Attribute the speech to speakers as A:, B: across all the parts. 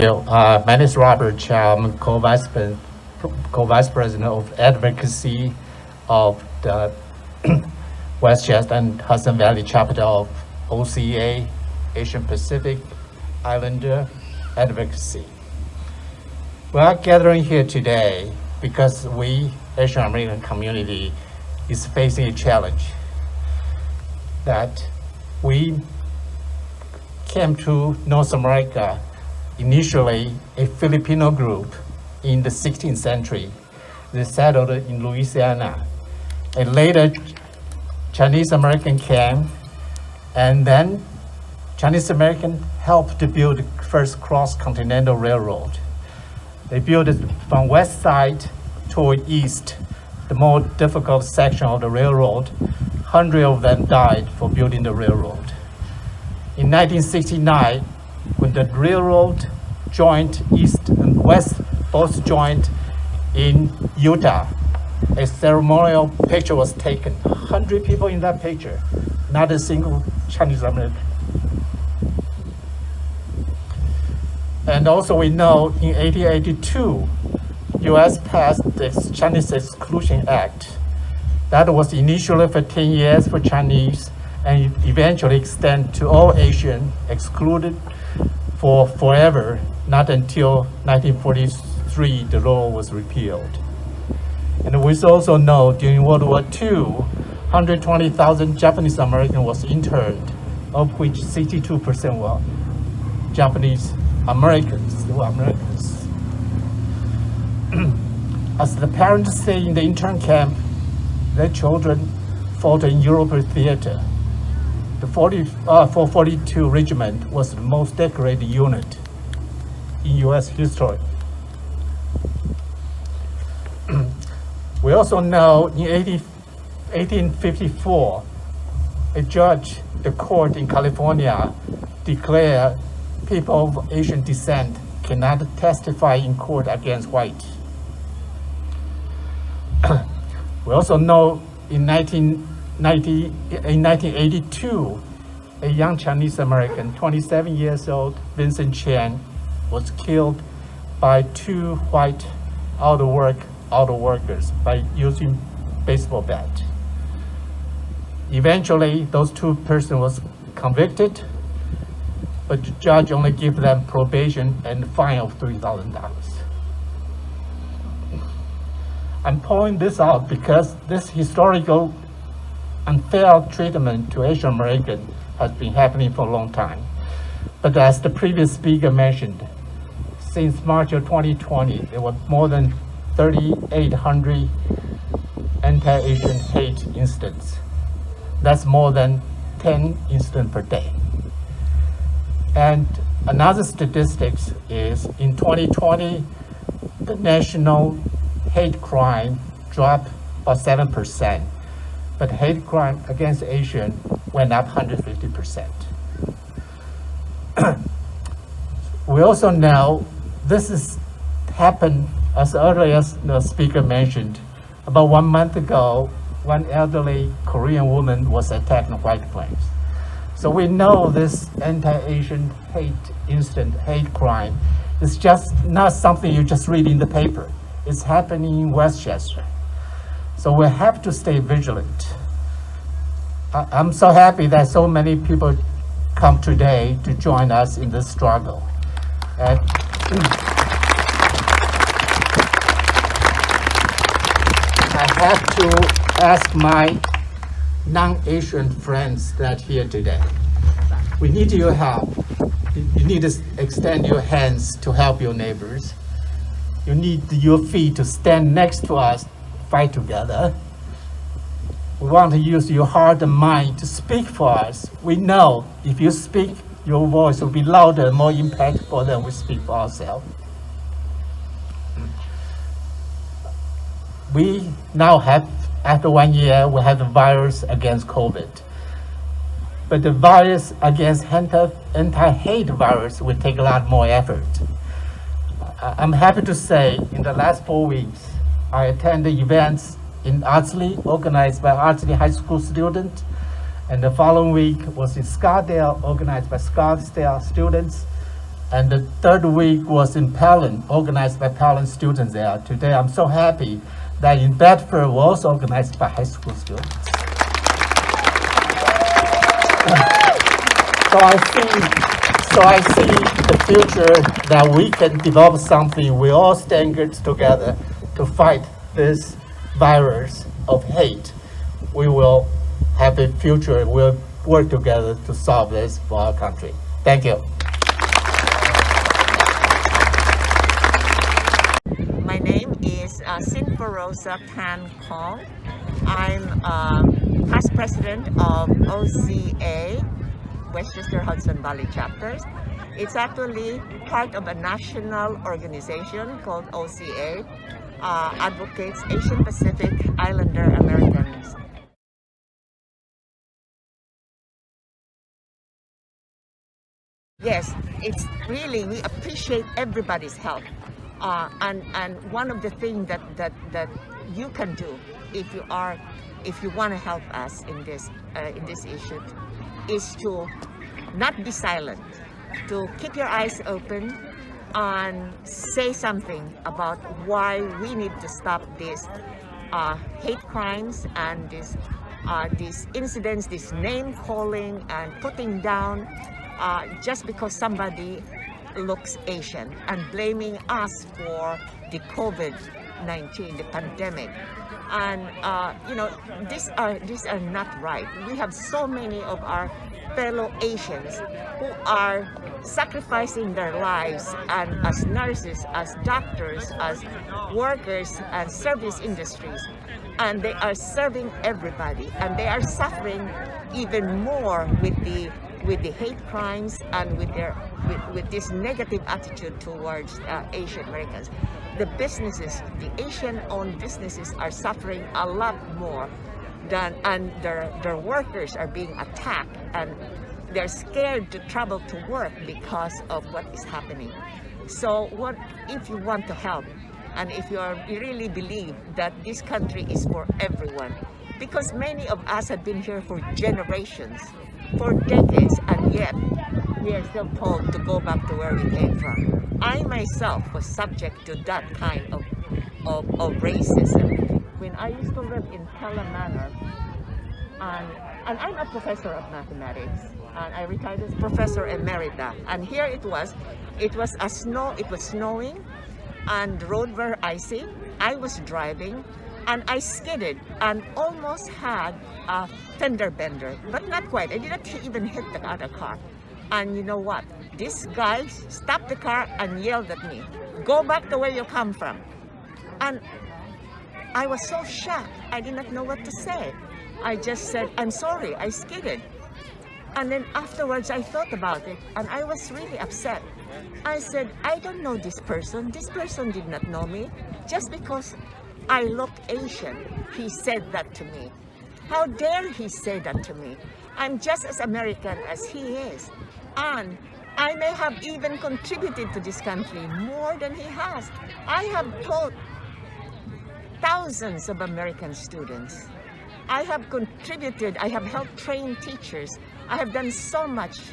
A: My name is Robert Chao. I'm co-vice president of advocacy of the Westchester and Hudson Valley chapter of OCA, Asian Pacific Islander Advocacy. We are gathering here today because we, Asian American community, is facing a challenge that we came to North America initially a Filipino group in the 16th century. They settled in Louisiana. And later, Chinese American came, and then Chinese American helped to build the first cross-continental railroad. They built it from west side toward east, the more difficult section of the railroad. Hundreds of them died for building the railroad. In 1969, when the railroad joined east and west, both joined in Utah, a ceremonial picture was taken. 100 people in that picture, not a single Chinese American. And also we know in 1882, US passed the Chinese Exclusion Act. That was initially for 10 years for Chinese and eventually extended to all Asian, excluded for forever, not until 1943 the law was repealed. And we also know during World War II, 120,000 Japanese Americans was interned, of which 62% were Japanese Americans. They were Americans. As the parents say in the intern camp, their children fought in European theater. The 442 Regiment was the most decorated unit in US history. We also know in 1854, a judge, the court in California, declared people of Asian descent cannot testify in court against white. We also know in 1982, a young Chinese American, 27 years old, Vincent Chen, was killed by two white auto workers by using baseball bat. Eventually, those two persons was convicted, but the judge only gave them probation and a fine of $3,000. I'm pointing this out because this historical unfair treatment to Asian Americans has been happening for a long time. But as the previous speaker mentioned, since March of 2020, there were more than 3,800 anti-Asian hate incidents. That's more than 10 incidents per day. And another statistics is in 2020, the national hate crime dropped by 7%, but hate crime against Asian went up 150%. We also know this has happened as early as the speaker mentioned. About 1 month ago, one elderly Korean woman was attacked in White Plains. So we know this anti-Asian hate incident, hate crime, is just not something you just read in the paper. It's happening in Westchester. So we have to stay vigilant. I'm so happy that so many people come today to join us in this struggle. And I have to ask my non-Asian friends that here today. We need your help. You need to extend your hands to help your neighbors. You need your feet to stand next to us, fight together. We want to use your heart and mind to speak for us. We know if you speak, your voice will be louder and more impactful than we speak for ourselves. We now have, after 1 year, we have the virus against COVID. But the virus against anti-hate virus will take a lot more effort. I'm happy to say in the last 4 weeks, I attended events in Ardsley, organized by Ardsley High School students, and the following week was in Scottsdale, organized by Scottsdale students. And the third week was in Palin, organized by Palin students there. Today, I'm so happy that in Bedford was organized by high school students. So I see the future that we can develop something. We all stand together to fight this virus of hate. We will have a future. We'll work together to solve this for our country. Thank you.
B: My name is Sinforosa Kaung. I'm past president of OCA, Westchester Hudson Valley chapters. It's actually part of a national organization called OCA, advocates Asian Pacific Islander Americans. Yes, it's really, we appreciate everybody's help. And one of the things that you can do if you want to help us in this issue is to not be silent, to keep your eyes open and say something about why we need to stop these hate crimes and these incidents, this name calling and putting down just because somebody looks Asian and blaming us for the COVID-19, the pandemic. And these are not right. We have so many of our fellow Asians who are sacrificing their lives, and as nurses, as doctors, as workers and service industries, and they are serving everybody, and they are suffering even more with the hate crimes and with this negative attitude towards Asian Americans. The businesses, the Asian-owned businesses, are suffering a lot more and their workers are being attacked, and they're scared to travel to work because of what is happening. So what if you want to help, and if you really believe that this country is for everyone, because many of us have been here for generations, for decades, and yet we are still told to go back to where we came from. I myself was subject to that kind of racism when I used to live in Pella Manor, and I'm a professor of mathematics, and I retired as professor emerita. And here it was snowing, and the road were icy. I was driving, and I skidded and almost had a fender bender, but not quite. I didn't even hit the other car. And you know what? This guy stopped the car and yelled at me, "Go back the way you come from." And I was so shocked. I did not know what to say. I just said, "I'm sorry, I skidded." And then afterwards I thought about it, and I was really upset. I said, "I don't know this person. This person did not know me. Just because I look Asian, he said that to me. How dare he say that to me? I'm just as American as he is. And I may have even contributed to this country more than he has. I have taught thousands of American students. I have contributed, I have helped train teachers. I have done so much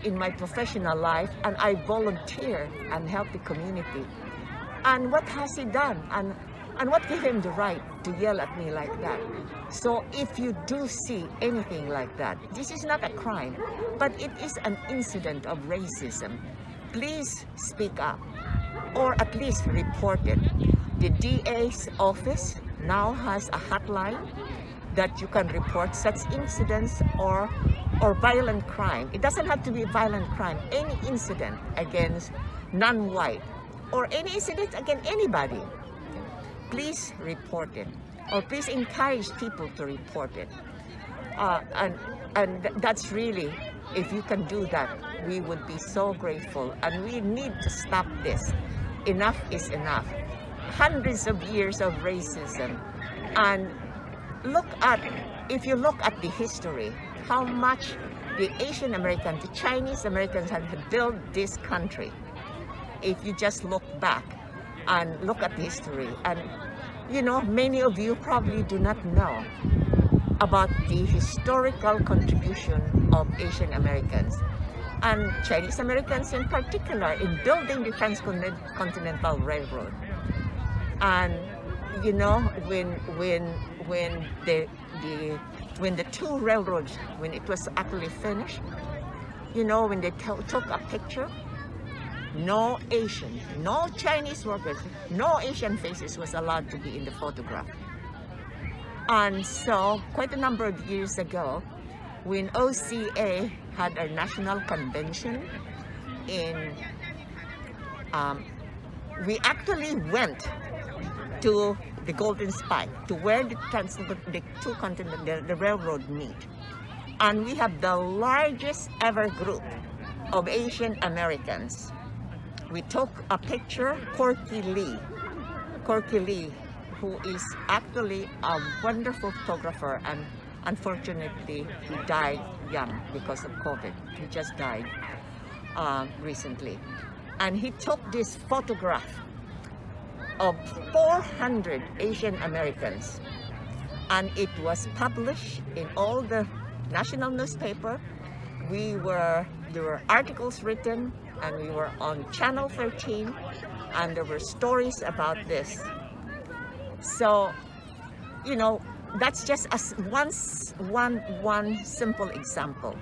B: in my professional life, and I volunteer and help the community. And what has he done? And what gave him the right to yell at me like that?" So if you do see anything like that, this is not a crime, but it is an incident of racism. Please speak up, or at least report it. The DA's office now has a hotline that you can report such incidents or violent crime. It doesn't have to be violent crime. Any incident against non-white or any incident against anybody, please report it, or please encourage people to report it. And that's really, if you can do that, we would be so grateful. And we need to stop this. Enough is enough. Hundreds of years of racism. And if you look at the history, how much the Asian Americans, the Chinese Americans have built this country. If you just look back and look at the history, and many of you probably do not know about the historical contribution of Asian Americans. and Chinese Americans in particular, in building the Transcontinental Railroad. And you know, when the two railroads, when it was actually finished, you know, when they took a picture, no Asian, no Chinese workers, no Asian faces was allowed to be in the photograph. And so, quite a number of years ago, when OCA had a national convention we actually went to the Golden Spike, to where the two continents, the railroad meet. And we have the largest ever group of Asian Americans. We took a picture, Corky Lee, who is actually a wonderful photographer, and unfortunately he died young because of COVID. He just died recently. And he took this photograph of 400 Asian Americans, and it was published in all the national newspaper. There were articles written, and we were on Channel 13, and there were stories about this. So, you know, that's just one simple example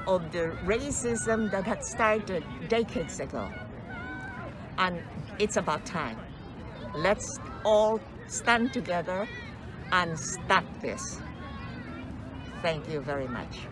B: of the racism that had started decades ago. And it's about time. Let's all stand together and stop this. Thank you very much.